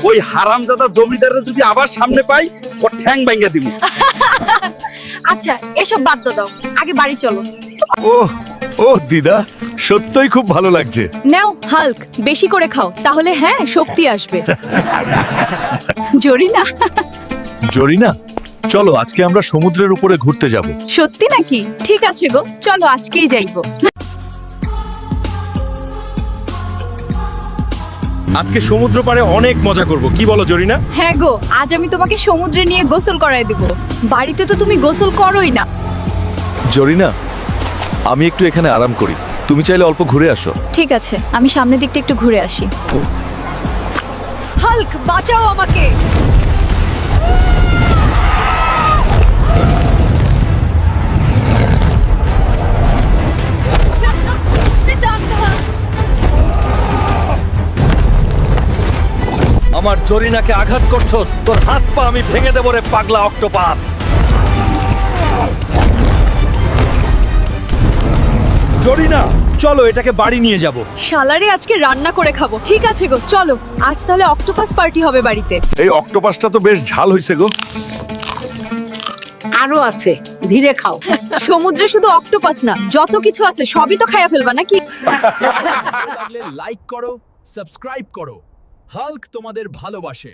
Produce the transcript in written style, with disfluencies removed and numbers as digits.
ওই হারামজাদা জমিদারের যদি আবার সামনে পাই ওর ঠ্যাং ভাঙা দিব। আচ্ছা এসব বাদ দাও, আগে বাড়ি চলো। ও ও দিদা, সত্যই খুব ভালো লাগছে। নাও হাল্ক, বেশি করে খাও, তাহলে হ্যাঁ শক্তি আসবে। জরিনা, জরিনা, চলো আজকে আমরা সমুদ্রের উপরে ঘুরতে যাব। সত্যি নাকি? ঠিক আছে গো, চলো আজকেই যাইবো। আজকে সমুদ্র পাড়ে অনেক মজা করব, কি বলো জরিনা? হ্যাঁ গো, আজ আমি তোমাকে সমুদ্রে নিয়ে গোসল করায় দিব। বাড়িতে তো তুমি গোসল করোই না। জরিনা, আমি একটু এখানে আরাম করি, তুমি চাইলে অল্প ঘুরে আসো। ঠিক আছে, আমি সামনের দিকটা একটু ঘুরে আসি। হাল্ক, বাঁচাও আমাকে। আমার জরিনাকে আঘাত করছস, তোর হাত পা আমি ভেঙে দেব রে পাগলা অক্টোপাস। জরিনা, চলো এটাকে বাড়ি নিয়ে যাব। শালারে আজকে রান্না করে খাবো। ঠিক আছে গো, চলো আজ তাহলে অক্টোপাস পার্টি হবে বাড়িতে। এই অক্টোপাসটা তো বেশ ঝাল হইছে গো। আরো আছে, ধীরে খাও। সমুদ্রে শুধু অক্টোপাস না, যত কিছু আছে সবই তো খাইয়া ফেলবা নাকি? লাইক করো, সাবস্ক্রাইব করো। হাল্ক তোমাদের ভালোবাসে।